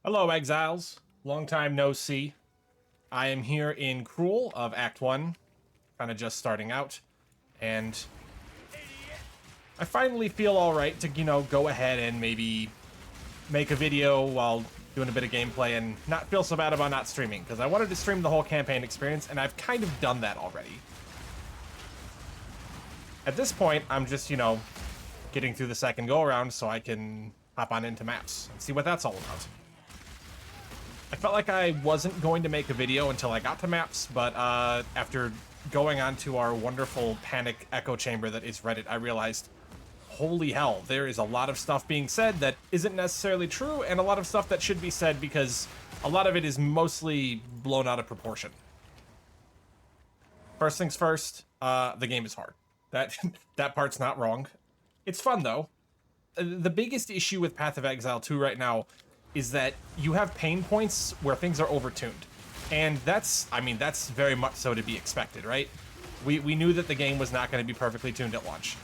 Hello, Exiles. Long time no see. I am here in Cruel of Act 1, kind of just starting out, and I finally feel alright to, go ahead and maybe make a video while doing a bit of gameplay and not feel so bad about not streaming, because I wanted to stream the whole campaign experience, and I've kind of done that already. At this point, I'm just, getting through the second go-around so I can hop on into maps and see what that's all about. I felt like I wasn't going to make a video until I got to maps, but after going on to our wonderful panic echo chamber that is Reddit, I realized, holy hell, there is a lot of stuff being said that isn't necessarily true, and a lot of stuff that should be said because a lot of it is mostly blown out of proportion. First things first, the game is hard. That that part's not wrong. It's fun though. The biggest issue with Path of Exile 2 right now is that you have pain points where things are overtuned. And that's very much so to be expected, right? We knew that the game was not going to be perfectly tuned at launch.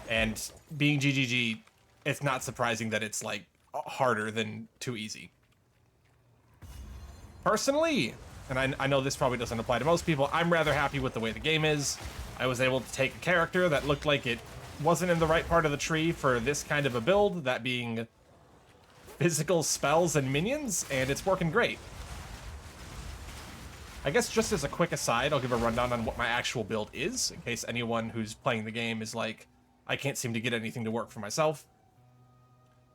And being GGG, it's not surprising that it's like harder than too easy. Personally, and I know this probably doesn't apply to most people, I'm rather happy with the way the game is. I was able to take a character that looked like it wasn't in the right part of the tree for this kind of a build, that being physical spells and minions, and it's working great. I guess just as a quick aside, I'll give a rundown on what my actual build is, in case anyone who's playing the game is like, I can't seem to get anything to work for myself.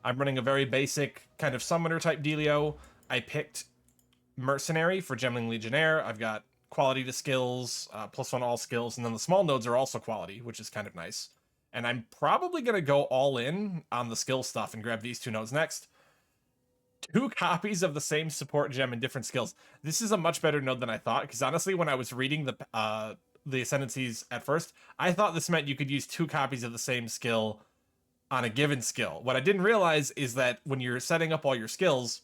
I'm running a very basic kind of summoner type dealio. I picked Mercenary for Gemling Legionnaire. I've got quality to skills, +1 all skills, and then the small nodes are also quality, which is kind of nice. And I'm probably going to go all in on the skill stuff and grab these two nodes next. 2 copies of the same support gem in different skills. This is a much better node than I thought, because honestly, when I was reading the ascendancies at first, I thought this meant you could use 2 copies of the same skill on a given skill. What I didn't realize is that when you're setting up all your skills,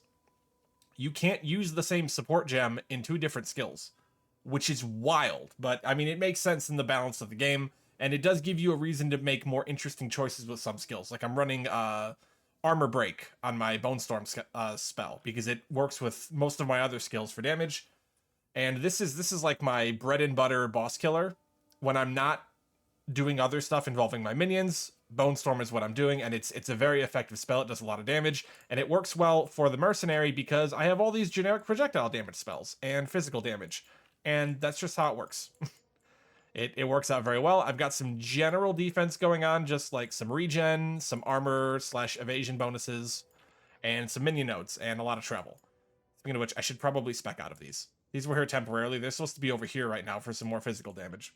you can't use the same support gem in 2 different skills, which is wild. But I mean, it makes sense in the balance of the game, and it does give you a reason to make more interesting choices with some skills. Like I'm running Armor Break on my Bone Storm spell because it works with most of my other skills for damage. And this is like my bread and butter boss killer. When I'm not doing other stuff involving my minions, Bone Storm is what I'm doing, and it's a very effective spell. It does a lot of damage, and it works well for the Mercenary because I have all these generic projectile damage spells and physical damage, and that's just how it works. It works out very well. I've got some general defense going on, just like some regen, some armor / evasion bonuses, and some minion nodes, and a lot of travel. Speaking of which, I should probably spec out of these. These were here temporarily. They're supposed to be over here right now for some more physical damage.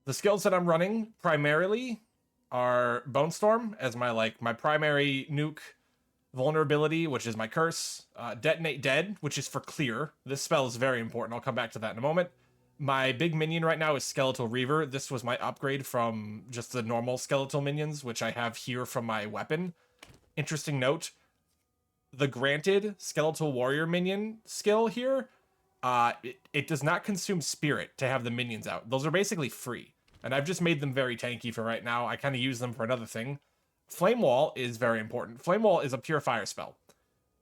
The skills that I'm running primarily are Bone Storm as my primary nuke vulnerability, which is my curse. Detonate Dead, which is for clear. This spell is very important. I'll come back to that in a moment. My big minion right now is Skeletal Reaver. This was my upgrade from just the normal skeletal minions, which I have here from my weapon. Interesting note, the granted Skeletal Warrior minion skill here, it does not consume spirit to have the minions out. Those are basically free, and I've just made them very tanky for right now. I kind of use them for another thing. Flame Wall is very important. Flame Wall is a pure fire spell.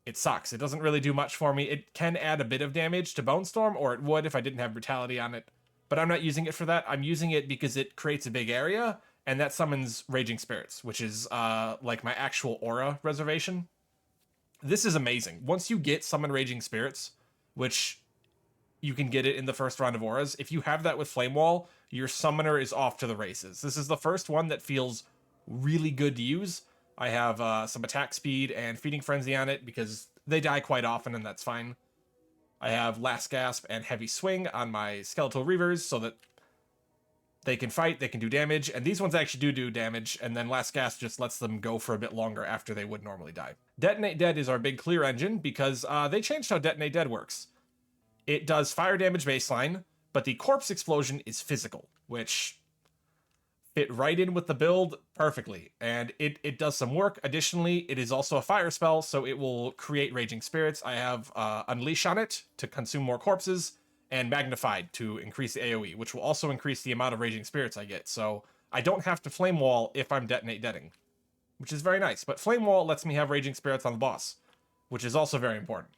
It sucks. It doesn't really do much for me. It can add a bit of damage to Bone Storm, or it would if I didn't have Brutality on it. But I'm not using it for that. I'm using it because it creates a big area, and that summons Raging Spirits, which is like my actual aura reservation. This is amazing. Once you get Summon Raging Spirits, which you can get it in the first round of auras, if you have that with Flame Wall, your summoner is off to the races. This is the first one that feels really good to use. I have some attack speed and Feeding Frenzy on it because they die quite often, and that's fine. I have Last Gasp and Heavy Swing on my Skeletal Reavers so that they can fight, they can do damage, and these ones actually do damage, and then Last Gasp just lets them go for a bit longer after they would normally die. Detonate Dead is our big clear engine because they changed how Detonate Dead works. It does fire damage baseline, but the corpse explosion is physical, which fit right in with the build perfectly, and it does some work. Additionally, it is also a fire spell, so it will create Raging Spirits. I have Unleash on it to consume more corpses, and Magnified to increase the AoE, which will also increase the amount of Raging Spirits I get, so I don't have to Flame Wall if I'm Detonate Deading, which is very nice. But Flame Wall lets me have Raging Spirits on the boss. which is also very important.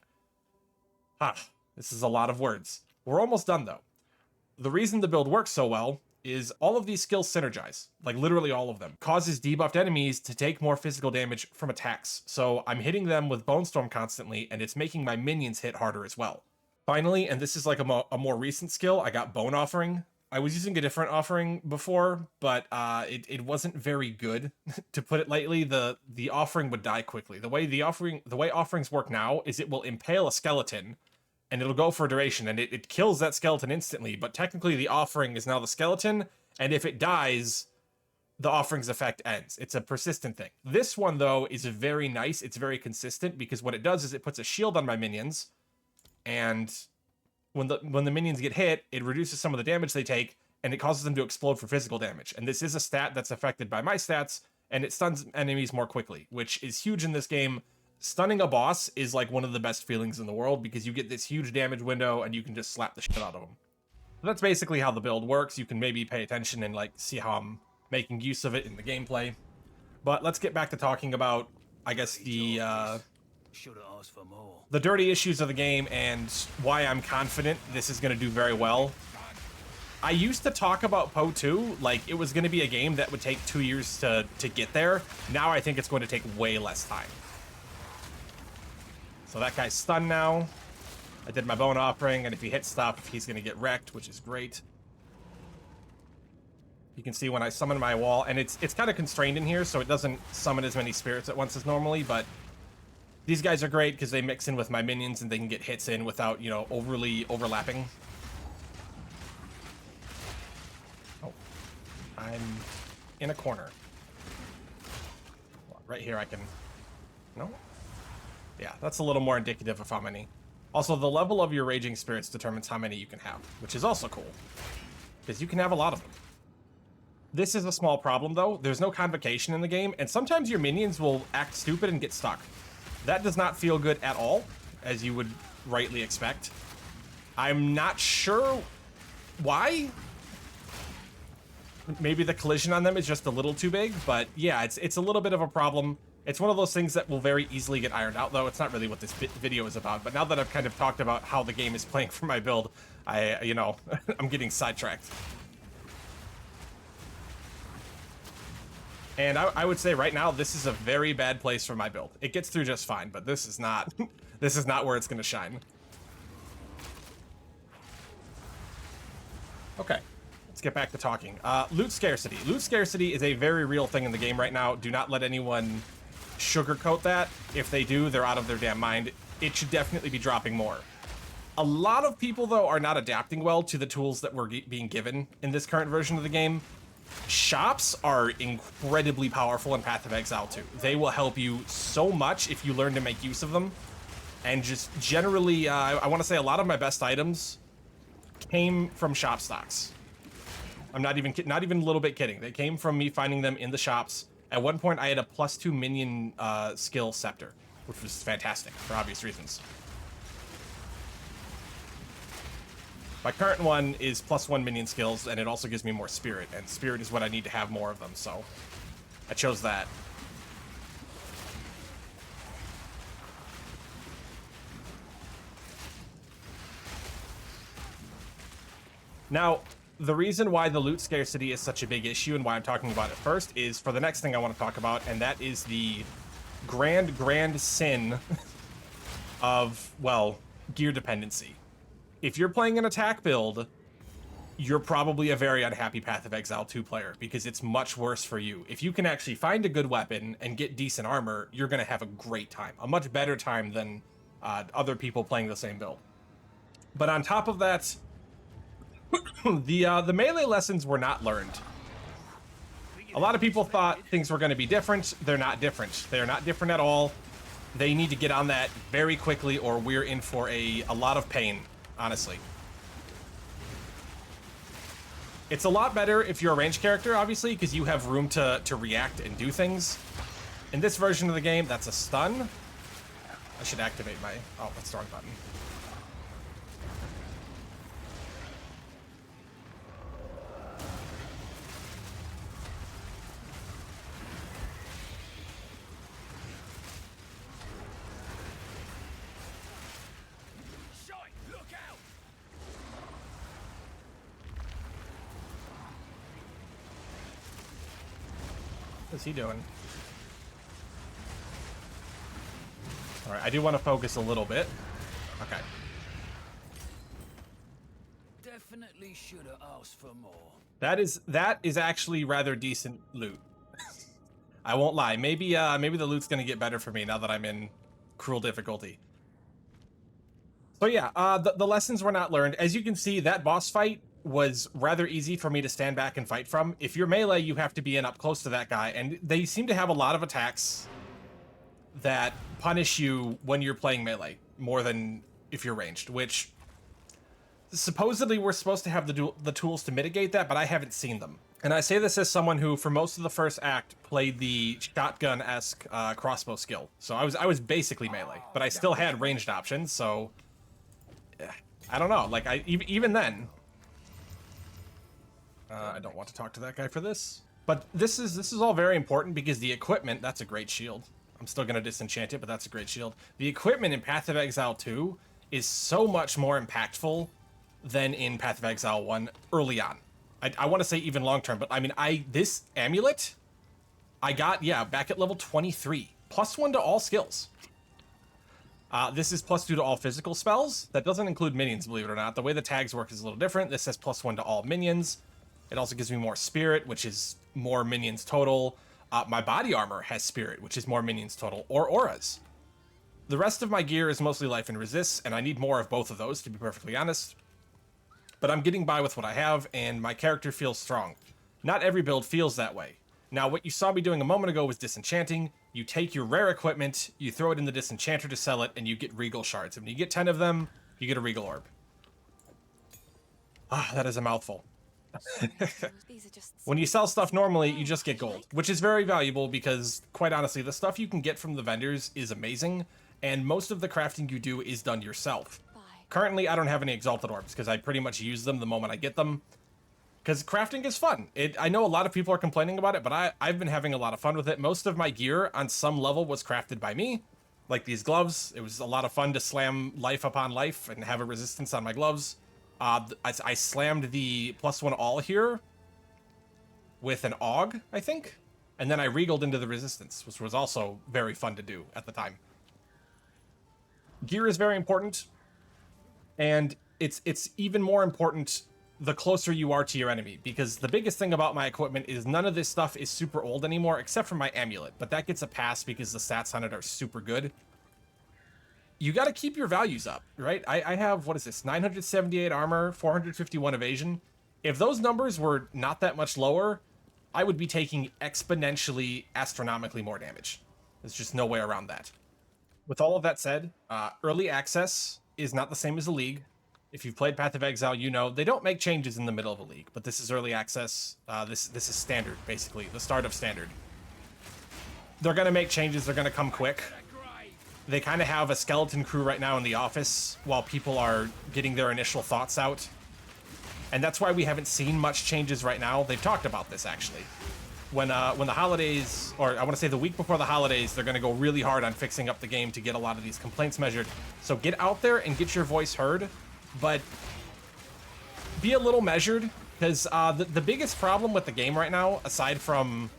This is a lot of words. We're almost done though. The reason the build works so well is all of these skills synergize, like literally all of them. Causes debuffed enemies to take more physical damage from attacks, so I'm hitting them with Bone Storm constantly, and it's making my minions hit harder as well. Finally, and this is like a more recent skill, I got Bone Offering. I was using a different offering before, but it wasn't very good, to put it lightly. The offering would die quickly. The way offerings work now is it will impale a skeleton, and it'll go for a duration, and it kills that skeleton instantly, but technically the offering is now the skeleton, and if it dies, the offering's effect ends. It's a persistent thing. This one, though, is very nice. It's very consistent, because what it does is it puts a shield on my minions, and when the minions get hit, it reduces some of the damage they take, and it causes them to explode for physical damage. And this is a stat that's affected by my stats, and it stuns enemies more quickly, which is huge in this game. Stunning a boss is like one of the best feelings in the world, because you get this huge damage window and you can just slap the shit out of them. So that's basically how the build works. You can maybe pay attention and like see how I'm making use of it in the gameplay. But let's get back to talking about, I guess, the dirty issues of the game and why I'm confident this is going to do very well. I used to talk about Poe 2 like it was going to be a game that would take 2 years to get there. Now I think it's going to take way less time. So that guy's stunned now. I did my Bone Offering, and if he hits stuff, he's going to get wrecked, which is great. You can see when I summon my wall, and it's kind of constrained in here, so it doesn't summon as many spirits at once as normally, but these guys are great because they mix in with my minions and they can get hits in without, you know, overly overlapping. Oh, I'm in a corner. Right here I can... No? Yeah, that's a little more indicative of how many. Also, the level of your raging spirits determines how many you can have, which is also cool, because you can have a lot of them. This is a small problem, though. There's no convocation in the game, and sometimes your minions will act stupid and get stuck. That does not feel good at all, as you would rightly expect. I'm not sure why. Maybe the collision on them is just a little too big, but yeah, it's a little bit of a problem. It's one of those things that will very easily get ironed out, though. It's not really what this video is about, but now that I've kind of talked about how the game is playing for my build, you know, I'm getting sidetracked. And I would say right now, this is a very bad place for my build. It gets through just fine, but this is not, this is not where it's going to shine. Okay, let's get back to talking. Loot scarcity. Loot scarcity is a very real thing in the game right now. Do not let anyone sugarcoat that. If they do, they're out of their damn mind. It should definitely be dropping more. A lot of people, though, are not adapting well to the tools that we're being given in this current version of the game. Shops are incredibly powerful in Path of Exile 2. They will help you so much if you learn to make use of them. And just generally, I want to say a lot of my best items came from shop stocks. I'm not even a little bit kidding. They came from me finding them in the shops. At one point, I had a +2 minion skill scepter, which was fantastic for obvious reasons. My current one is +1 minion skills, and it also gives me more spirit, and spirit is what I need to have more of them, so I chose that. Now, the reason why the loot scarcity is such a big issue and why I'm talking about it first is for the next thing I want to talk about, and that is the grand sin of, well, gear dependency. If you're playing an attack build, you're probably a very unhappy Path of Exile 2 player, because it's much worse for you. If you can actually find a good weapon and get decent armor, you're going to have a great time. A much better time than other people playing the same build. But on top of that, the melee lessons were not learned. A lot of people thought things were going to be different. They're not different. They're not different at all. They need to get on that very quickly, or we're in for a lot of pain, honestly. It's a lot better if you're a ranged character, obviously, because you have room to react and do things. In this version of the game, that's a stun. I should activate my... Oh, that's the wrong button. What's he doing? All right, I do want to focus a little bit. Okay. Definitely should have asked for more. That is actually rather decent loot. I won't lie. Maybe the loot's gonna get better for me now that I'm in cruel difficulty. So yeah, the lessons were not learned. As you can see, that boss fight was rather easy for me to stand back and fight from. If you're melee, you have to be in up close to that guy, and they seem to have a lot of attacks that punish you when you're playing melee more than if you're ranged, which supposedly we're supposed to have the tools to mitigate that, but I haven't seen them. And I say this as someone who, for most of the first act, played the shotgun-esque crossbow skill. So I was basically melee, but I still had ranged options. So I don't know. Like even then, I don't want to talk to that guy for this. But this is all very important because the equipment, that's a great shield. I'm still gonna disenchant it, but that's a great shield. The equipment in Path of Exile 2 is so much more impactful than in Path of Exile 1 early on. I want to say even long term, but I mean, this amulet, I got, yeah, back at level 23. +1 to all skills. This is +2 to all physical spells. That doesn't include minions, believe it or not. The way the tags work is a little different. This says +1 to all minions. It also gives me more spirit, which is more minions total. My body armor has spirit, which is more minions total, or auras. The rest of my gear is mostly life and resist, and I need more of both of those, to be perfectly honest. But I'm getting by with what I have, and my character feels strong. Not every build feels that way. Now, what you saw me doing a moment ago was disenchanting. You take your rare equipment, you throw it in the disenchanter to sell it, and you get regal shards. And when you get 10 of them, you get a regal orb. Ah, that is a mouthful. When you sell stuff normally, you just get gold, which is very valuable because, quite honestly, the stuff you can get from the vendors is amazing, and most of the crafting you do is done yourself. Currently, I don't have any exalted orbs because I pretty much use them the moment I get them. Because crafting is fun. I know a lot of people are complaining about it, but I've been having a lot of fun with it. Most of my gear on some level was crafted by me. Like these gloves. It was a lot of fun to slam life upon life and have a resistance on my gloves. I slammed the +1 all here with an AUG, I think. And then I regaled into the resistance, which was also very fun to do at the time. Gear is very important. And it's even more important the closer you are to your enemy, because the biggest thing about my equipment is none of this stuff is super old anymore, except for my amulet, but that gets a pass because the stats on it are super good. You got to keep your values up, right? I have, what is this, 978 armor, 451 evasion. If those numbers were not that much lower, I would be taking exponentially, astronomically more damage. There's just no way around that. With all of that said, early access is not the same as a league. If you've played Path of Exile, you know they don't make changes in the middle of a league, but this is early access. This is standard, basically, the start of standard. They're gonna make changes. They're gonna come quick. They kind of have a skeleton crew right now in the office while people are getting their initial thoughts out, and that's why we haven't seen much changes right now. They've talked about this actually. When the holidays, or I want to say the week before the holidays, they're going to go really hard on fixing up the game to get a lot of these complaints measured. So get out there and get your voice heard, but be a little measured, because the biggest problem with the game right now, aside from,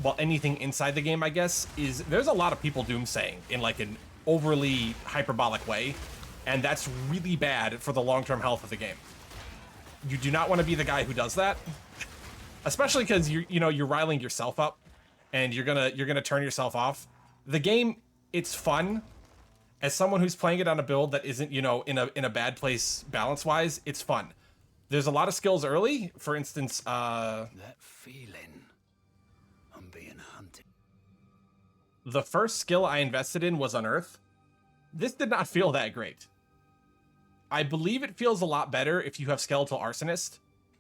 well, anything inside the game, I guess, is there's a lot of people doomsaying in like an overly hyperbolic way, and that's really bad for the long-term health of the game. You do not want to be the guy who does that. Especially because you're riling yourself up, and you're gonna turn yourself off. The game, it's fun. As someone who's playing it on a build that isn't in a bad place balance wise, it's fun. There's a lot of skills early. For instance, that feeling, I'm being hunted. The first skill I invested in was Unearth. This did not feel that great. I believe it feels a lot better if you have Skeletal Arsonist,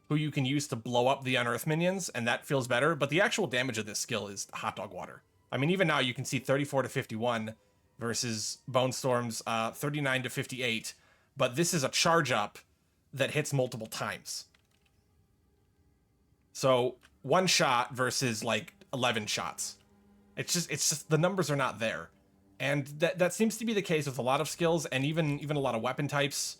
who you can use to blow up the Unearth minions, and that feels better, but the actual damage of this skill is hot dog water. I mean, even now you can see 34 to 51 versus Bone Storm's 39 to 58, but this is a charge up that hits multiple times. So 1 shot versus like 11 shots. It's just the numbers are not there. And that seems to be the case with a lot of skills, and even a lot of weapon types.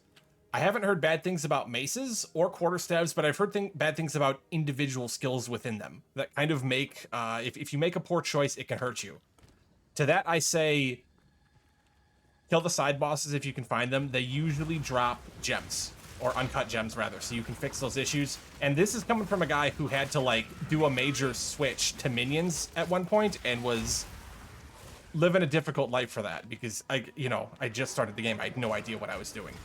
I haven't heard bad things about maces or quarterstaves, but I've heard bad things about individual skills within them that kind of make, if you make a poor choice, it can hurt you. To that, I say, kill the side bosses if you can find them. They usually drop gems, or uncut gems rather, so you can fix those issues. And this is coming from a guy who had to like do a major switch to minions at one point and was living a difficult life for that because I just started the game. I had no idea what I was doing.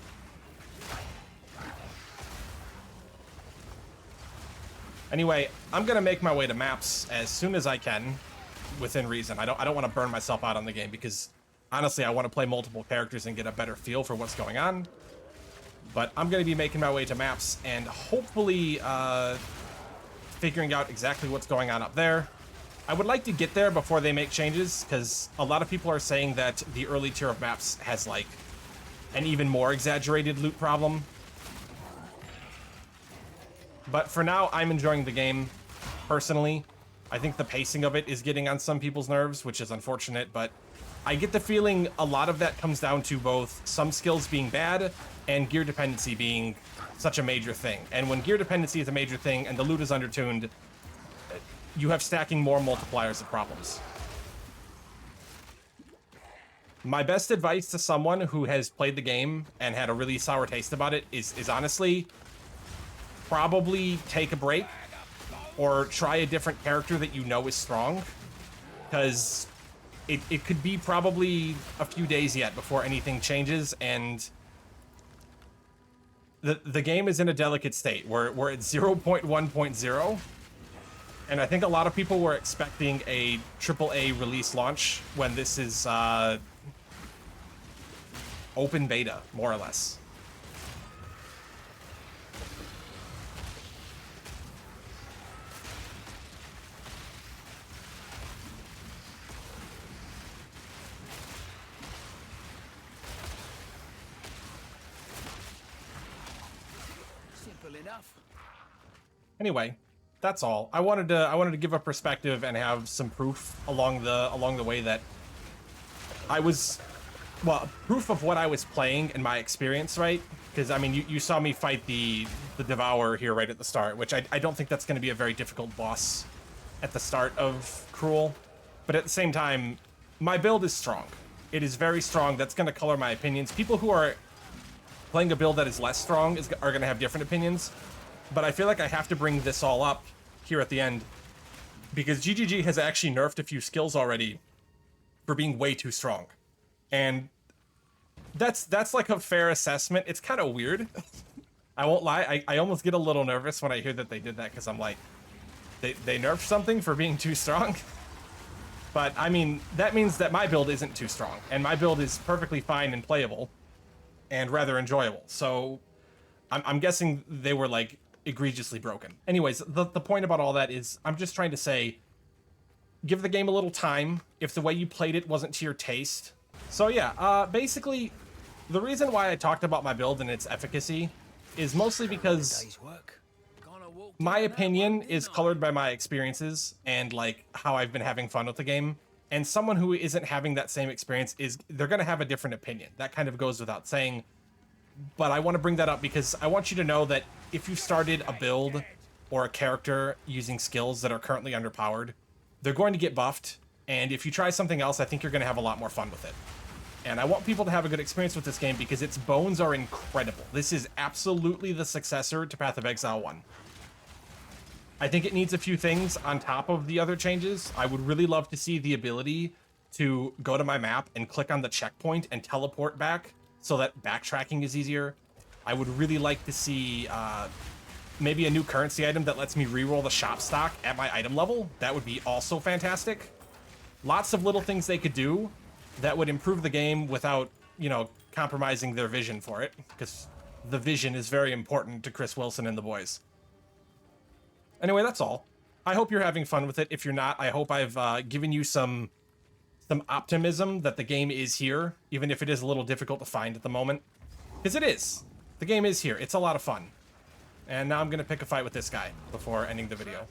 Anyway, I'm gonna make my way to maps as soon as I can, within reason. I don't want to burn myself out on the game because honestly, I want to play multiple characters and get a better feel for what's going on. But I'm gonna be making my way to maps and hopefully figuring out exactly what's going on up there. I would like to get there before they make changes because a lot of people are saying that the early tier of maps has like an even more exaggerated loot problem. But for now, I'm enjoying the game, personally. I think the pacing of it is getting on some people's nerves, which is unfortunate, but I get the feeling a lot of that comes down to both some skills being bad and gear dependency being such a major thing. And when gear dependency is a major thing and the loot is undertuned, you have stacking more multipliers of problems. My best advice to someone who has played the game and had a really sour taste about it is honestly, probably take a break or try a different character that you know is strong, because it could be probably a few days yet before anything changes, and the game is in a delicate state. We're at 0.1.0, and I think a lot of people were expecting a AAA release launch when this is open beta, more or less. Anyway, that's all. I wanted to give a perspective and have some proof along the way that I was, well, proof of what I was playing and my experience, right? Because I mean, you saw me fight the Devourer here right at the start, which I don't think that's going to be a very difficult boss at the start of Cruel, but at the same time, my build is strong. It is very strong. That's going to color my opinions. People who are playing a build that is less strong are going to have different opinions. But I feel like I have to bring this all up here at the end because GGG has actually nerfed a few skills already for being way too strong. And that's like a fair assessment. It's kind of weird. I won't lie. I almost get a little nervous when I hear that they did that because I'm like, they nerfed something for being too strong? But I mean, that means that my build isn't too strong and my build is perfectly fine and playable and rather enjoyable. So I'm guessing they were like egregiously broken. Anyways, the point about all that is I'm just trying to say, give the game a little time if the way you played it wasn't to your taste. So yeah, basically, the reason why I talked about my build and its efficacy is mostly because my opinion is colored by my experiences and like how I've been having fun with the game. And someone who isn't having that same experience they're going to have a different opinion. That kind of goes without saying. But I want to bring that up because I want you to know that if you started a build or a character using skills that are currently underpowered, they're going to get buffed. And if you try something else, I think you're going to have a lot more fun with it. And I want people to have a good experience with this game because its bones are incredible. This is absolutely the successor to Path of Exile 1. I think it needs a few things on top of the other changes. I would really love to see the ability to go to my map and click on the checkpoint and teleport back so that backtracking is easier. I would really like to see maybe a new currency item that lets me reroll the shop stock at my item level. That would be also fantastic. Lots of little things they could do that would improve the game without, you know, compromising their vision for it, because the vision is very important to Chris Wilson and the boys. Anyway, that's all. I hope you're having fun with it. If you're not, I hope I've given you some optimism that the game is here, even if it is a little difficult to find at the moment. Because it is. The game is here. It's a lot of fun. And now I'm going to pick a fight with this guy before ending the video.